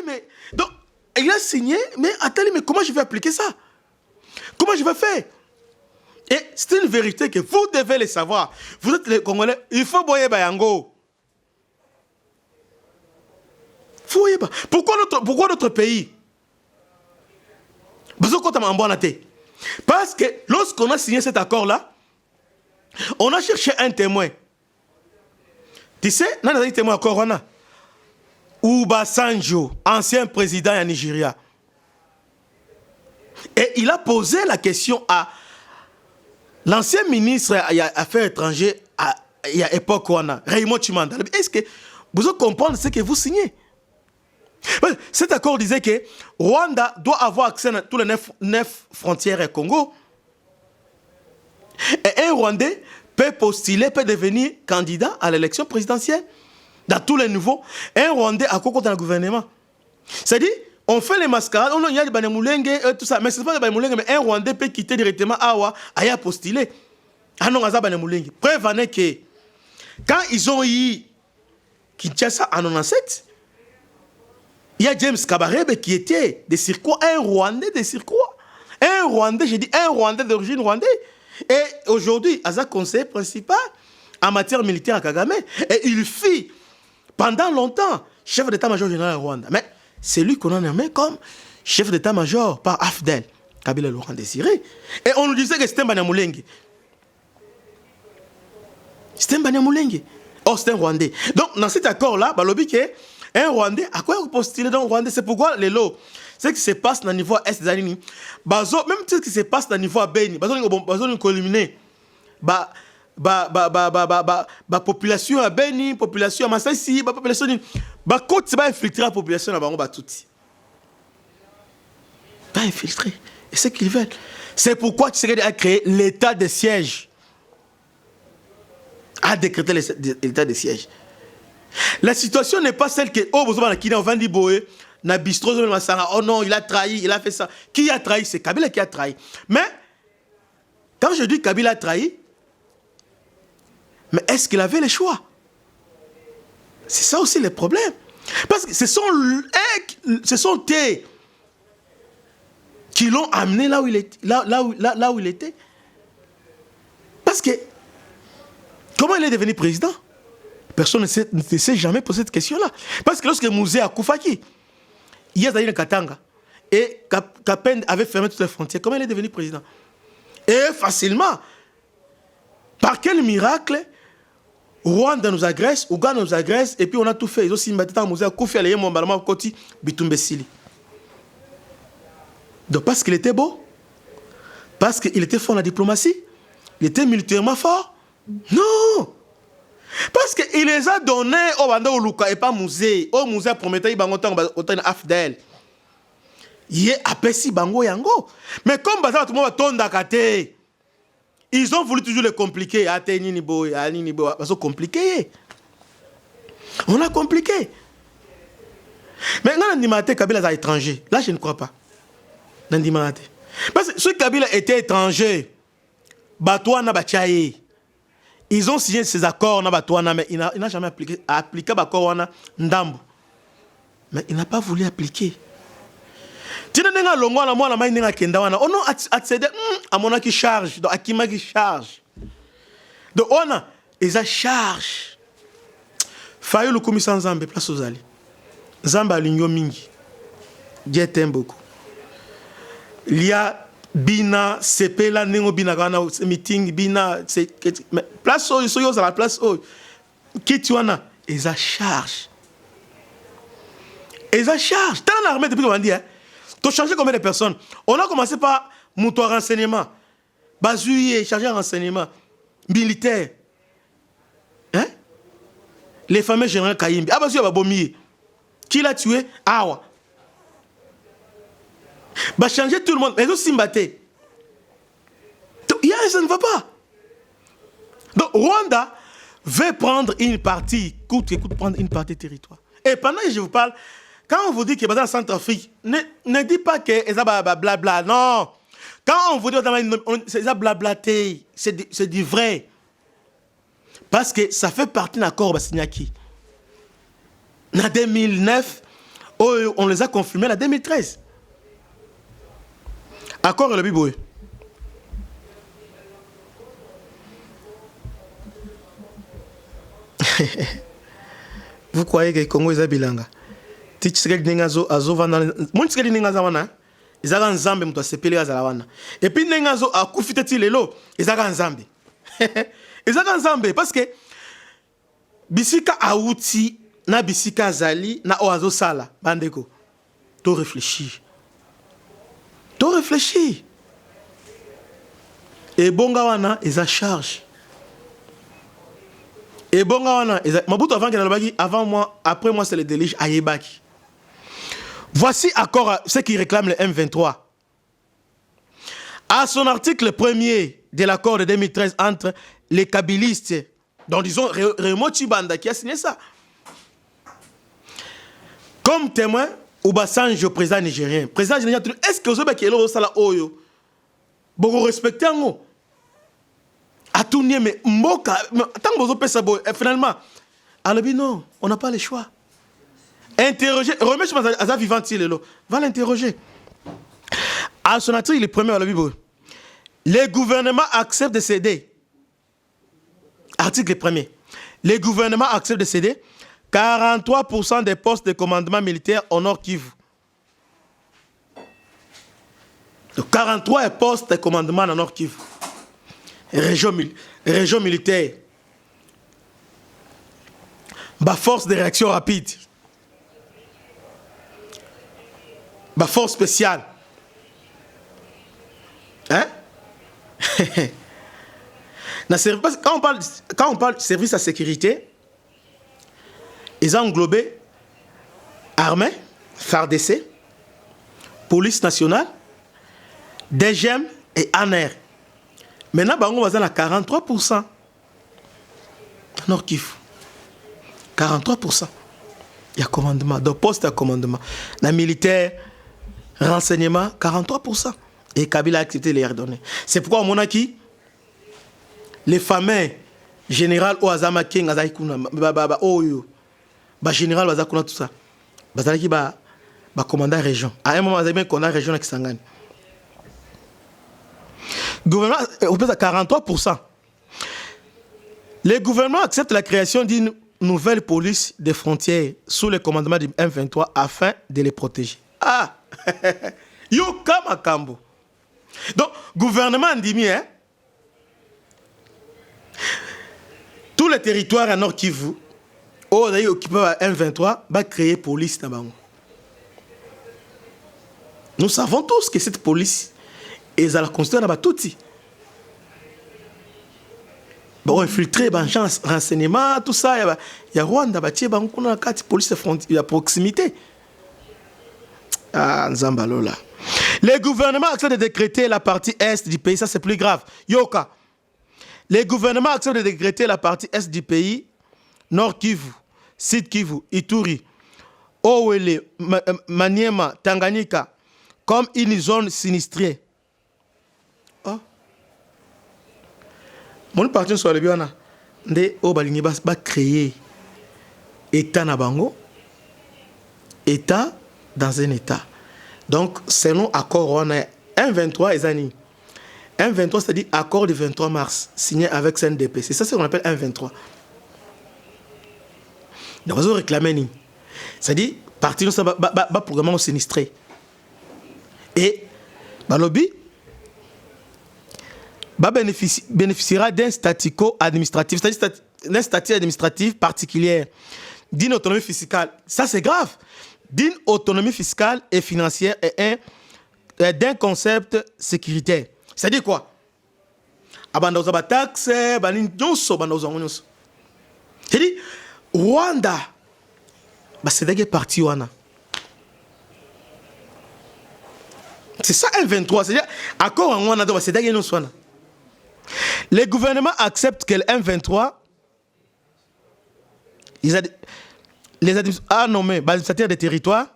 mais... Donc, il a signé, mais attendez, mais comment je vais appliquer ça? Comment je vais faire? Et c'est une vérité que vous devez le savoir. Vous êtes les Congolais, il faut boyer Bayango. Pourquoi notre pays? Parce que lorsqu'on a signé cet accord-là, on a cherché un témoin. Tu sais, on a un témoin encore, on a Obasanjo, ancien président du Nigeria. Et il a posé la question à l'ancien ministre des Affaires étrangères à l'époque, Raymond Tchimanda. Est-ce que vous comprenez ce que vous signez? Cet accord disait que Rwanda doit avoir accès à tous les 9 frontières au Congo. Et un Rwandais peut postuler, peut devenir candidat à l'élection présidentielle dans tous les niveaux. Un Rwandais a quoi dans le gouvernement? C'est-à-dire, on fait les mascarades, il y a des Banemoulenge, tout ça, mais ce n'est pas des Banemoulenge, mais un Rwandais peut quitter directement Awa, à postuler. Ah non, c'est Banemoulenge. Preuve en est que quand ils ont eu Kinshasa en 97, il y a James Kabarebe qui était de Sirkwa, un Rwandais de Sirkwa. Un Rwandais, j'ai dit un Rwandais d'origine rwandaise. Et aujourd'hui, Aza conseiller principal en matière militaire à Kagame. Et il fut pendant longtemps chef d'état-major général au Rwanda. Mais c'est lui qu'on a nommé comme chef d'état-major par Afdel, Kabila Laurent Désiré. Et on nous disait que c'était un Banyamulenge. C'était un Banyamulenge. Oh, c'était un Rwandais. Donc, dans cet accord-là, un Rwandais, à quoi postuler dans le Rwandais? C'est pourquoi les lots, ce qui se passe dans le niveau Est des Anini, même ce qui se passe dans le niveau Beni, nous colliminer, population à Beni, population à Massaïsi, population à côte, c'est pas infiltrer la population à Bango Batouti. Pas infiltrer. Et c'est ce qu'ils veulent. C'est pourquoi Tshisekedi a créé l'état de siège. A décrété l'état de siège. La situation n'est pas celle que oh non, il a trahi, il a fait ça. Qui a trahi? C'est Kabila qui a trahi. Mais quand je dis Kabila a trahi, mais est-ce qu'il avait le choix? C'est ça aussi le problème. Parce que ce sont eux qui l'ont amené là où il était. Parce que comment il est devenu président? Personne ne s'est jamais posé cette question-là. Parce que lorsque Mouzé a Koufaki, il y a Zahir Katanga, et Kapen avait fermé toutes les frontières, comment il est devenu président? Et facilement. Par quel miracle Rwanda nous agresse, Ouganda nous agresse, et puis on a tout fait. Ils ont aussi mis Mouzé a Koufi, il y a mon balama Koti, Bitumbe Sili. Donc parce qu'il était beau, parce qu'il était fort en la diplomatie, il était militairement fort. Non! Parce qu'il les a donnés au Banda Oluka et pas Mouzé. Au Mouzé promettait qu'il y a Afdel. Il est apesi Bango Yango. Mais comme tout le monde tourne d'acate, ils ont voulu toujours le compliquer. Parce que compliqué. On a compliqué. Maintenant, Nandimate Kabila est étranger. Là, je ne crois pas. Nandimate. Parce que ce Kabila était étranger. Batouana Bachaye. Ils ont signé ces accords, mais il n'a jamais appliqué l'accord Ndambo. Mais il n'a pas voulu appliquer. Tu n'as pas le droit on a accédé à mon qui charge, donc Akima qui charge. Donc on a, ils ont charge. Fayo le commissaire Nzambe, place aux alliés. Nzamba l'igno mingi. Dieu t'aime beaucoup. Il y a Bina, CP, là, Nengo Bina, meeting, Bina, place où ils sont à la place où. Qui tu en as? Ils ont charge. Ils ont charge. Dans l'armée, depuis qu'on a dit, tu as chargé combien de personnes? On a commencé par mouton renseignement. Bazouye, chargé en renseignement. Militaire. Hein? Les fameux généraux Kayimbi. Ah, Bazouye, Babomiye. Qui l'a tué? Awa. Bah changer tout le monde, mais aussi mbatté. Ça ne va pas. Donc Rwanda veut prendre une partie, coûte prendre une partie du territoire. Et pendant que je vous parle, quand on vous dit que dans la Centrafrique, ne dites pas que c'est blabla, non. Quand on vous dit que c'est blablaté, c'est du vrai. Parce que ça fait partie d'un accord Basignaki. En 2009, On les a confirmés en 2013. Accord le Bible. Vous croyez que le Congo est bilanga? Et puis Nengazo a koufité lelo, ezaka nzambe. Ezaka nzambe parce que bisika auti na bisika zali na oazo sala bandeko. To réfléchir. To réfléchir. Et bonga wana eza charge. Et bonga wana eza mabuto avant moi, après moi c'est le délige ayebaki. Voici encore ce qui réclame le M23. À son article 1er de l'accord de 2013 entre les kabylistes, donc disons Raymond Tshibanda qui a signé ça, comme témoin, Obasanjo, président nigérien. Président nigérien, est-ce que vous avez dit que ça oyo vous respectez ngo? Atounie mais mboka tant que vous ça finalement, alors non, on n'a pas le choix. Interroger, remettre à sa vivante, va l'interroger. À son article, le premier à la Bible, les gouvernements acceptent de céder. Article 1er. Les gouvernements acceptent de céder 43% des postes de commandement militaire au Nord Kivu. Donc 43 postes de commandement au Nord Kivu. Région militaire. Force de réaction rapide. Force spéciale. Hein? Quand on parle de service à sécurité, ils ont englobé armée, FARDC, police nationale, DGM et ANR. Maintenant, on va à 43%. Nord Kivu. 43%. Il y a commandement, de poste à commandement. La militaire, renseignement, 43%. Et Kabila a accepté de les redonner. C'est pourquoi on a qui les fameux général Oazama King, général Wazakuna, tout ça. Bazalaki ba commandant région. À un moment, on a commandant région qui s'engage. Gouvernement, on peut à 43%. Les gouvernements acceptent la création d'une nouvelle police des frontières sous le commandement du M23 afin de les protéger. Ah! Yoka Makambo. Donc, gouvernement dit, hein? Tous les territoires à Nord Kivu, où on a occupé par M23, va créer police là-bas. Nous savons tous que cette police est à la construire dans tout. Bon, infiltrer, renseignement, tout ça, il y a Rwanda, il y a police de frontière, il y a proximité. Ah, Nzambalola. Les gouvernements acceptent de décréter la partie est du pays, ça c'est plus grave. Yoka. Les gouvernements acceptent de décréter la partie est du pays, Nord Kivu, Sud Kivu, Ituri, Owele, Maniema, Tanganyika, comme une zone sinistrée. Oh. Mon parti sur le biona, de Obalingi va créer État Nabango, État dans un État. Donc, selon accord, on a 1,23 et Zani. 1,23, c'est-à-dire accord du 23 mars, signé avec CNDP. C'est ça ce qu'on appelle 1,23. Donc, on réclame. C'est-à-dire, parti, ça va programmer sinistré. Et, lobby, bénéficiera d'un statico administratif, c'est-à-dire d'un statut administratif particulier, d'une autonomie fiscale. Ça, c'est grave. D'une autonomie fiscale et financière et d'un concept sécuritaire. C'est-à-dire quoi? C'est-à-dire, Rwanda, c'est des partis. C'est ça un 23. C'est-à-dire, accord en Rwanda, c'est des partis. Les gouvernements acceptent que le M23, les administrateurs des territoires,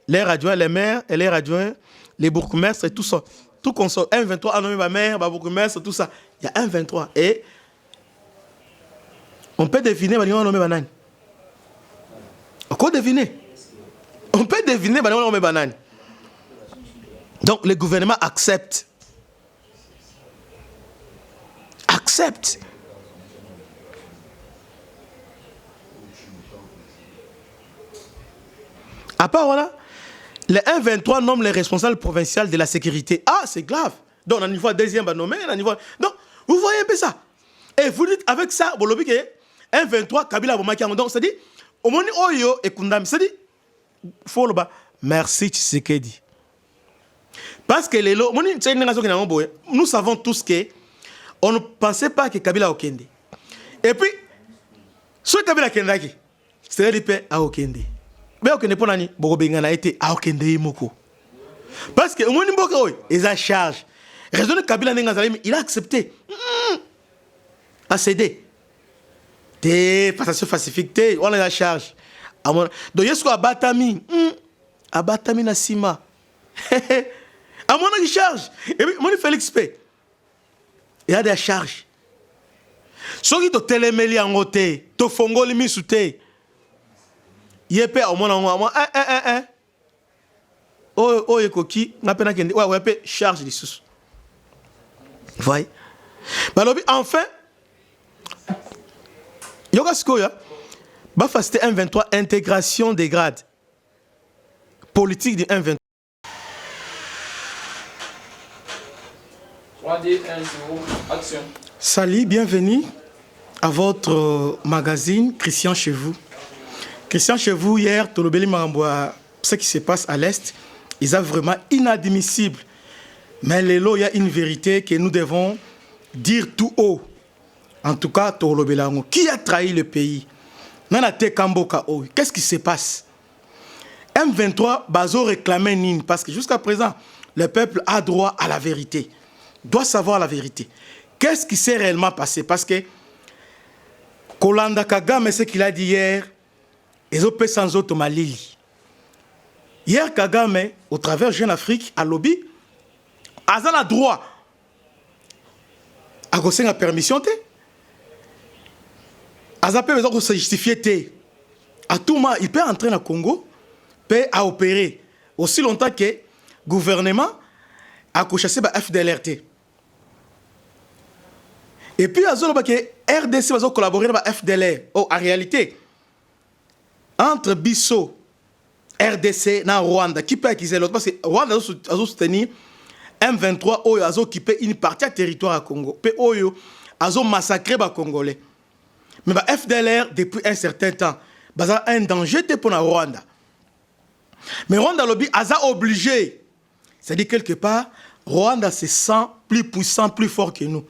les adjoints, les maires et les adjoints, les bourgmestres et tout ça. Tout consort. M23 a nommé ma mère, ma bourgmestre, tout ça. Il y a M23. Et on peut deviner, on a nommé Banane. On peut deviner. On peut deviner banane. Donc le gouvernement accepte. Accepte. À part voilà, les 1-23 nomment les responsables provinciaux de la sécurité. Ah, c'est grave. Donc, on a niveau deuxième nommé, on a niveau. Donc, vous voyez un peu ça. Et vous dites avec ça, vous l'obligez que 1-23 Kabila Bomaki. Donc, c'est-à-dire, au moment où Oyo et Kundam, c'est-à-dire, faut le bas. Merci Tshisekedi. Parce que les lots, nous savons tous que on ne pensait pas que Kabila Okende. Et puis, ce Kabila Kendaki, c'est-à-dire, à Okende. Mais Okende pour nani, Bogobengana été à Okende Moko. Parce que, au moins, ils ont charge. Raison de Kabila Nengazalem, il a accepté. A cédé. Des passations pacifiques, on a la charge. Donc, il y a ce qu'on a Batami. Abatami na Sima. À mon avis, charge. Et puis, mon Félix P. Il y a des charges. Ceux qui te téléméli en côté, te fongo limi souté. Yepé au moins oh ekoki na pena kende ouais pe charge les sous. Voyez. Enfin yoga skoya ba fasté 1-23 intégration des grades politique du 1-23. 3 2 1 0 action. Salut, bienvenue à votre magazine Christian chez vous. Christian chez vous hier, Tolobeli Maramboa, ce qui se passe à l'Est, ils sont vraiment inadmissible. Mais il y a une vérité que nous devons dire tout haut. En tout cas, Tolobelango, qui a trahi le pays? Nanate Kamboka, qu'est-ce qui se passe? M23, Bazo réclamait Nine, parce que jusqu'à présent, le peuple a droit à la vérité. Doit savoir la vérité. Qu'est-ce qui s'est réellement passé? Parce que Kolanda Kagame, ce qu'il a dit hier, ils ont fait sans autre Malili. Hier, Kagame, au travers Jeune Afrique, à lobby, a le droit à gosser la permission. A besoin de se justifier. À tout moment, il peut entrer dans le Congo, peut opérer. Aussi longtemps que le gouvernement a chassé le FDLRT. Et puis, RDC va collaborer avec le FDLR. Oh, en réalité, entre Bissau, RDC et Rwanda, qui peut acquérir l'autre? Parce que Rwanda a soutenu M23, a occupé une partie du territoire à Congo. Puis, a massacré les Congolais. Mais le FDLR, depuis un certain temps, a un danger pour le Rwanda. Mais Rwanda lobby a obligé. C'est-à-dire, quelque part, Rwanda se sent plus puissant, plus fort que nous.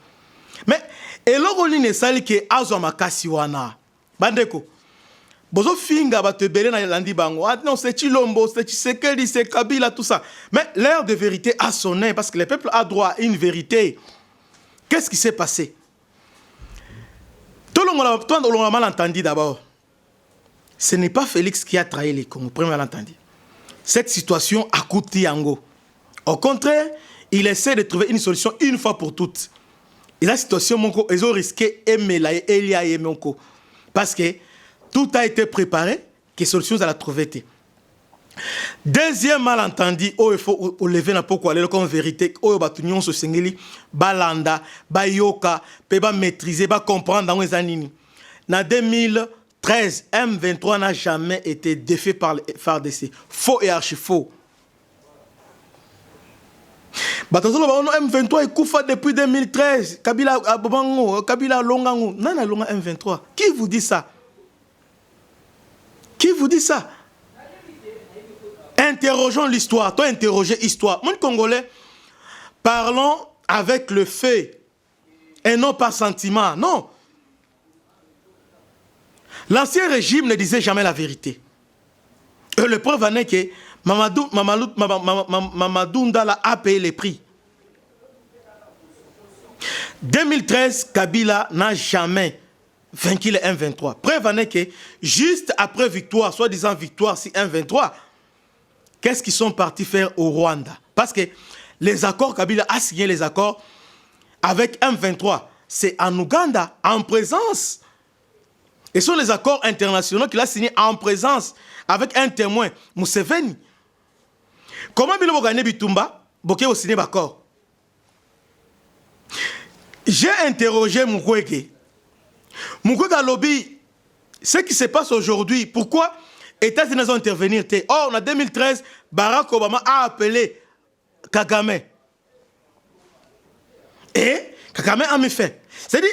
Mais, et l'oroli ne sali que azo makasi wana. Bandeko. Bozo finga ba te belé na landi bango. Ah non, c'est Chilombo, c'est Tshisekedi, c'est Kabila, tout ça. Mais l'heure de vérité a sonné parce que le peuple a droit à une vérité. Qu'est-ce qui s'est passé? Tout le monde a mal entendu d'abord. Ce n'est pas Félix qui a trahi les Congos, premier malentendu. Cette situation a coûté Yango. Au contraire, il essaie de trouver une solution une fois pour toutes. Et la situation, ils ont risqué Elia et Monko. Parce que tout a été préparé, que solution à la trouver. Deuxième malentendu, il faut lever la pourquoi aller comme vérité, il faut que se singeli, balanda, bayoka, peut maîtriser, comprendre dans les années. En 2013, M23 n'a jamais été défait par le FARDC. Faux et archi faux. M23 est Koufa depuis 2013. Kabila Abobango, Kabila Longango. Nana Longa M23. Qui vous dit ça? Qui vous dit ça? Interrogeons l'histoire. Toi, interrogez l'histoire. Mon Congolais, parlons avec le fait et non par sentiment. Non. L'ancien régime ne disait jamais la vérité. Et le preuve en est que Mamadou Ndala a payé les prix. 2013, Kabila n'a jamais vaincu le M23. Preuve en est que juste après victoire, soi-disant victoire si M23, qu'est-ce qu'ils sont partis faire au Rwanda? Parce que les accords, Kabila a signé les accords avec M23. C'est en Ouganda, en présence Et ce sont les accords internationaux qu'il a signés en présence avec un témoin, Museveni. Comment Bilo Bogane Bitumba, Boké au signé d'accord? J'ai interrogé Mukwege. Mukwege a lobby. Ce qui se passe aujourd'hui, pourquoi les États-Unis ont intervenu? Oh, en 2013, Barack Obama a appelé Kagame. Et Kagame a mis fin. C'est-à-dire,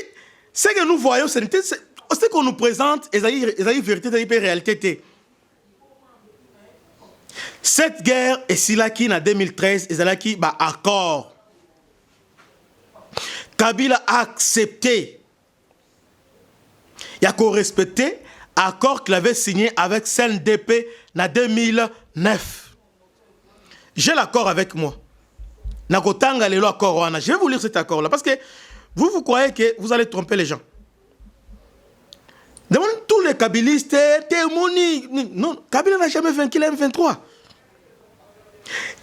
ce que nous voyons, c'est ce qu'on nous présente, et c'est une vérité, c'est une réalité. Cette guerre, et si là qui en 2013, et là qui bah accord. Kabila a accepté. Il a respecté l'accord qu'il avait signé avec CNDP en 2009. J'ai l'accord avec moi. Je vais vous lire cet accord-là parce que vous croyez que vous allez tromper les gens. Demandez tous les kabilistes, non, Kabila n'a jamais vaincu la M23.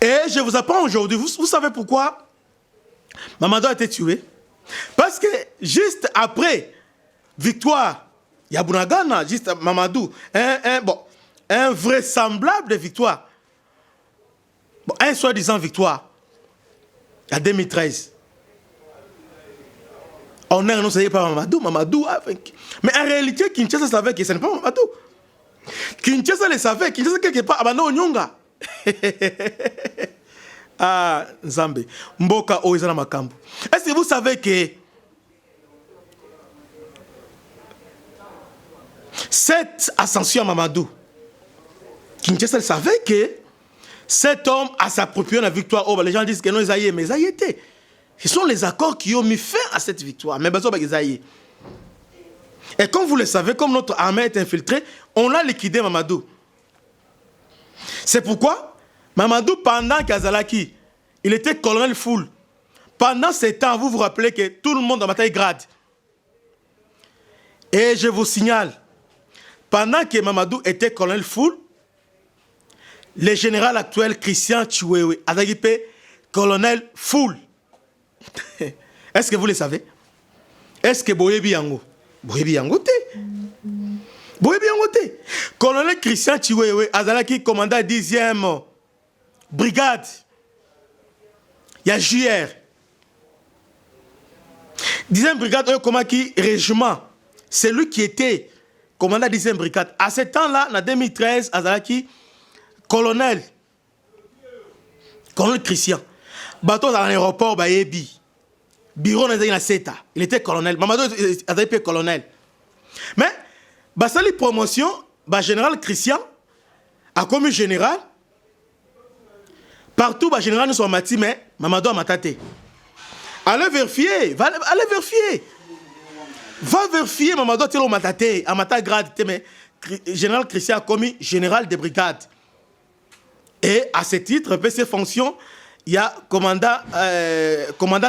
Et je vous apprends aujourd'hui, vous savez pourquoi Mamadou a été tué? Parce que juste après victoire, il y a Bunagana, juste Mamadou, un vraisemblable de victoire. Bon, un soi-disant victoire, en 2013. On est annoncé par Mamadou a vaincu. Mais en réalité, Kinshasa savait que ce n'est pas Mamadou. Kinshasa le savait, Kinshasa quelque part, Abano Nyonga. Ah, Nzambe. Mboka Oizana Makambu. Est-ce que vous savez que cette ascension à Mamadou, Kinshasa savait que cet homme a s'approprié la victoire. Oh, les gens disent que non, ils aillent, mais ils aillent été. Ce sont les accords qui ont mis fin à cette victoire. Mais ils aillent. Et comme vous le savez, comme notre armée est infiltrée, on l'a liquidé Mamadou. C'est pourquoi Mamadou, pendant qu'Azalaki, il était colonel full. Pendant ces temps, vous vous rappelez que tout le monde a bataille grade. Et je vous signale, pendant que Mamadou était colonel full, le général actuel Christian Chiwewe a été colonel full. Est-ce que vous le savez? Est-ce que Boyebi Yango? Boyebi Yango te. Boyebi Yango te. Colonel Christian Chiwewe a été commandant 10e brigade. Il y a JR. 10e brigade, comment qui régiment. C'est lui qui était commandant 10e brigade. À ce temps-là, en 2013, Azalaki, colonel Christian. Bateau dans l'aéroport, Bayebi. Bureau dans Seta. Il était colonel. Mamadou avait été colonel. Mais, Basali promotion, général Christian a commis général. Partout, général nous sommes mati, mais Mamadou a mataté. Allez vérifier. Allez vérifier. Va vérifier Mamadou a mataté. A mata grade. Mais général Christian a commis général de brigade. Et à ce titre, pour ses fonctions, il y a commandant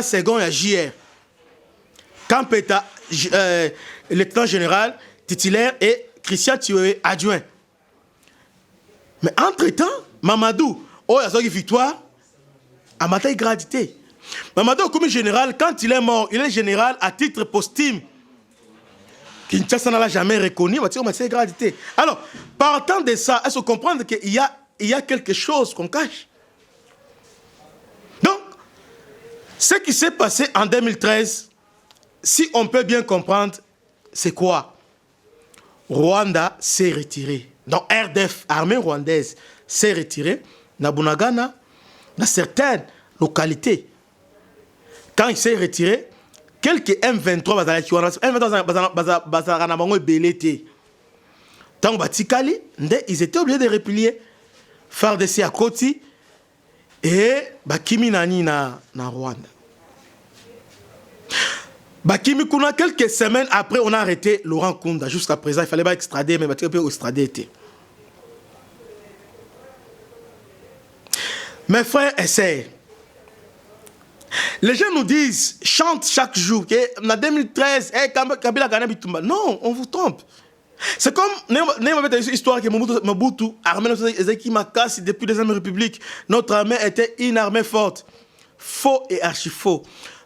second, il y a JR. Campeta, lieutenant général, titulaire, et Christian Chiwewe, adjoint. Mais entre-temps, Mamadou, il y a une victoire, à ma taille gradité. Mamadou, comme général, quand il est mort, il est général à titre posthume. Kinshasa n'a jamais reconnu, mais gradité. Alors, partant de ça, est-ce qu'on comprend qu'il y a quelque chose qu'on cache? Donc, ce qui s'est passé en 2013, si on peut bien comprendre, c'est quoi? Rwanda s'est retiré. Donc, RDF, armée rwandaise, s'est retirée. Dans Bunagana, dans certaines localités. Quand il s'est retiré, quelques M23 ils étaient obligés de replier. FARDC à Koti et Bakimi Nani na Rwanda. Bakimi Kuna, quelques semaines après, on a arrêté Laurent Kunda. Jusqu'à présent, il fallait pas extrader, mais il peut extrader était. Mes frères essayent. Les gens nous disent, chantent chaque jour, que en 2013, Kabila Gana Bitumba. Non, on vous trompe. C'est comme, une histoire que Mobutu, armée qui m'a cassé depuis les Amies républiques. Notre armée était une armée forte. Faux et archi faux.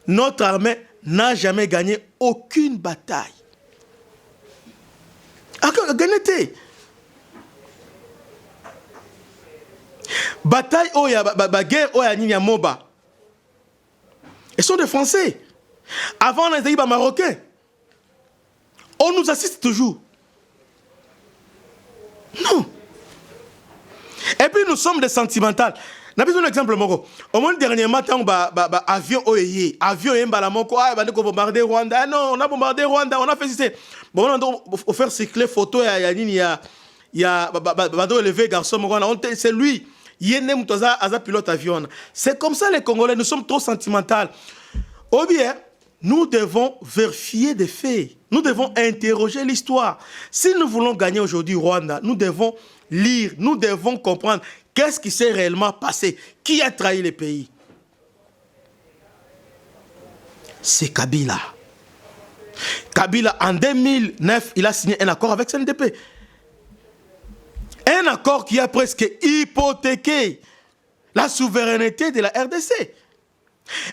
Notre armée n'a jamais gagné aucune bataille. Ganete. Bataille oya guerre oya Nini Moba. Ils sont des Français. Avant on était Marocains. On nous assiste toujours. Non. Et puis nous sommes des sentimentales. N'a besoin d'exemple moko. Au moins dernièrement tant avion oyé, avion yembala moko ba ko bombarder Rwanda. Non, on a bombardé Rwanda, on a fait ceci. Bon on doit faire cycler photo ya nini ya ba lever garçon moko c'est lui. Yene mutoza aza pilote avion. C'est comme ça les Congolais, nous sommes trop sentimentaux. Ou bien nous devons vérifier des faits. Nous devons interroger l'histoire. Si nous voulons gagner aujourd'hui Rwanda, nous devons lire, nous devons comprendre qu'est-ce qui s'est réellement passé. Qui a trahi le pays? C'est Kabila. Kabila, en 2009, il a signé un accord avec CNDP. Un accord qui a presque hypothéqué la souveraineté de la RDC.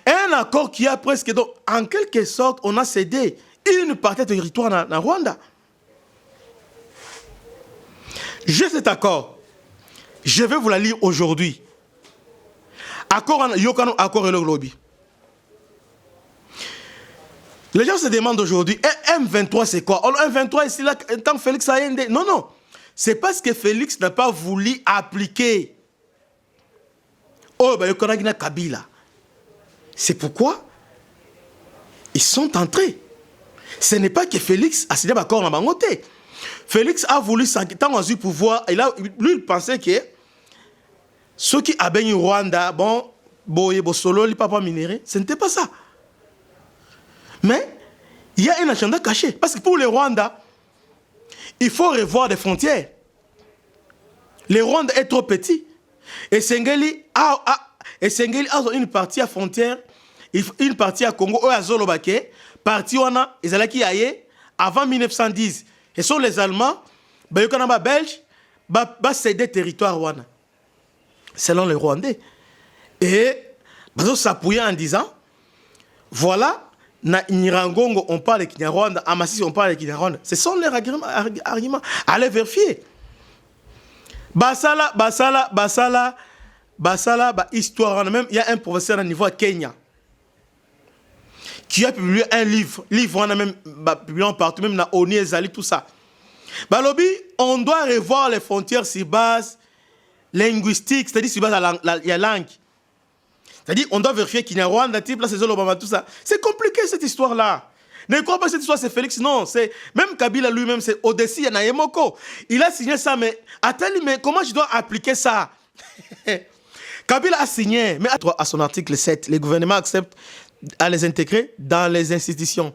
Un accord qui a presque, donc, en quelque sorte, on a cédé une partie du territoire dans Rwanda. J'ai cet accord. Je vais vous la lire aujourd'hui. Accord Yokano, accord et le lobby. Les gens se demandent aujourd'hui, M23 c'est quoi? M23 ici, là, tant Félix Ayende. Non, non. C'est parce que Félix n'a pas voulu appliquer. Oh, ben, Yokano Kabila. C'est pourquoi ils sont entrés. Ce n'est pas que Félix a signé d'accord dans Bangote. Félix a voulu s'enquêter du pouvoir. Et là, lui, il pensait que ceux qui ont béni Rwanda, bon, Boye, Bosolo, les papas minérés, ce n'était pas ça. Mais il y a un agenda caché. Parce que pour les Rwandais, il faut revoir des frontières. Le Rwanda est trop petit. Et Sengeli a une partie à frontière, une partie à Congo, à Zolobake, partie wana, Ezalaki Aye, avant 1910. Et sont les Allemands, les Belges, qui cédé territoire wana. Selon les Rwandais. Et ils s'appuyaient en disant, voilà, na Nirangongo, on parle de Kinyarwanda, à Masisi, on parle de Kinyarwanda. Ce sont leurs arguments. Allez vérifier. Basala, histoire. Même, il y a un professeur au niveau à Kenya qui a publié un livre. On a même publié partout, même dans Oni et Zali, tout ça. Balobi, on doit revoir les frontières sur base linguistique, c'est-à-dire sur base de la langue. C'est-à-dire, on doit vérifier qu'il y a Rwanda, type, là, c'est Zolobama, tout ça. C'est compliqué, cette histoire-là. Ne crois pas que cette histoire, c'est Félix, non. Même Kabila lui-même, c'est Odessi Yanayemoko. Il a signé ça, mais attends, mais comment je dois appliquer ça? Kabila a signé, mais à son article 7, le gouvernement accepte à les intégrer dans les institutions.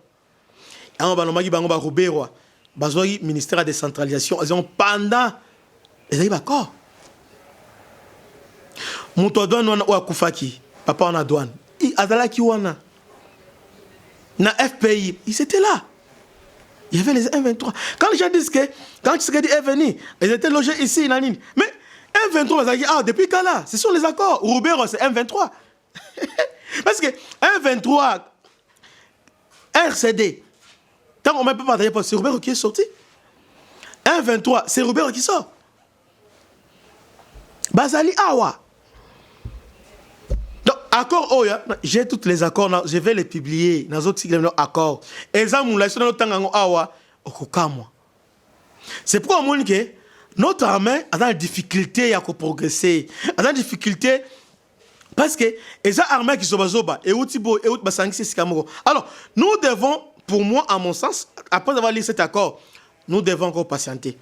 Ministère de la décentralisation, ils ont pendant les années d'accord. Mouto douane ou Koufaki, papa en a douane. Il a qui wana. Na FPI, ils étaient là. Il y avait les M23. Quand les gens disent que, quand Tshisekedi est venu, ils étaient logés ici, nanine. Mais M23, depuis quand là? Ce sont les accords. Roubero, c'est M23. Parce que M23, RCD, tant qu'on ne peut pas partager, c'est Roubero qui est sorti. M23, c'est Roubero qui sort. Bazali Awa. Donc, accord, oh, j'ai tous les accords, je vais les publier dans les autres accords. Exemple, c'est pourquoi on dit que notre armée a des difficultés à progresser. A des difficultés parce que les armées qui sont bazoba et utibo et alors, nous devons, pour moi, à mon sens, après avoir lu cet accord, nous devons encore patienter.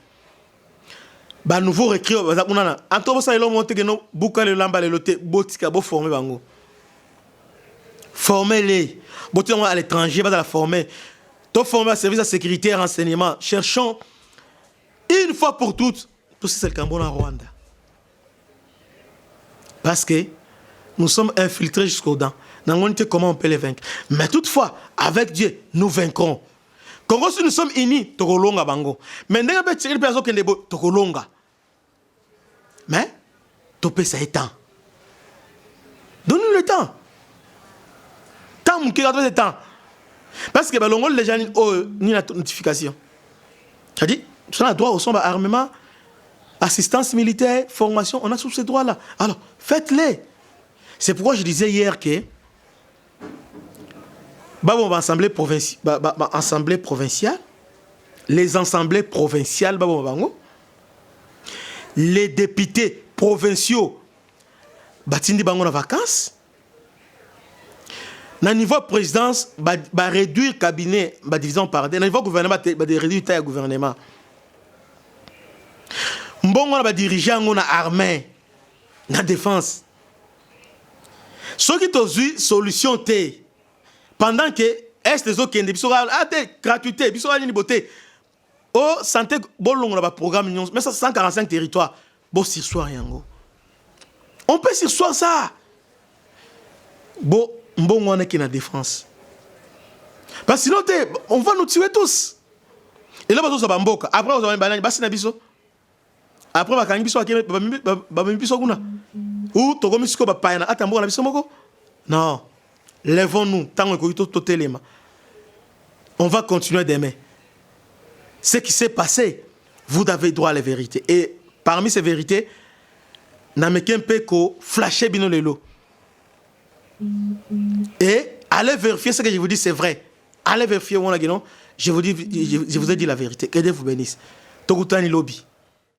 Bah nouveau recrue on anto ça elo monte que no bukale lamba le loté botika bo former bango former les botika à l'étranger va la former to former à service de sécurité et renseignement cherchons une fois pour toutes tout c'est le Cameroun en Rwanda parce que nous sommes infiltrés jusqu'aux dents n'angolite comment on peut les vaincre mais toutefois avec Dieu nous vaincrons Congo si nous sommes unis tokolonga bango mais ndenge be tshiri peso kende bo tokolonga mais topé ça est temps donne-nous le temps tant mon cœur de temps parce que balongo les gens ni la notification c'est-à-dire On a droit au son armement, assistance militaire, formation, on a tous ces droits-là. Alors, faites-les. C'est pourquoi je disais hier que assemblée provinciale, les assemblées provinciales, les députés provinciaux, batindi bango na vacances. Na niveau présidence, réduire cabinet, division par deux. Na niveau gouvernement, réduire taille gouvernement. Mbongo na diriger na armée, na défense. Ce qui t'a eu solution T. Pendant que est les autres qui ont gratuité, biso ni beauté. Oh santé bolongo na programme mais ça 145 territoires. Bon sur soir yango. On peut sur soir ça. Bon mbongo on est qui na défense. Parce que sinon on va nous tuer tous. Et là bazo sa bamboka. Après on va banani basi na biso. Après ba kangi biso akeme ba biso kuna. Ou to gomi siko ba paina atamboka na biso moko. Non. Lèvons-nous, tant que on va continuer d'aimer. Ce qui s'est passé, vous avez droit à la vérité. Et parmi ces vérités, n'amèquez un peu qu'on flashait bino lelo. Et allez vérifier ce que je vous dis, c'est vrai. Allez vérifier, je vous ai dit la vérité. Que Dieu vous bénisse. Tokutani lobby.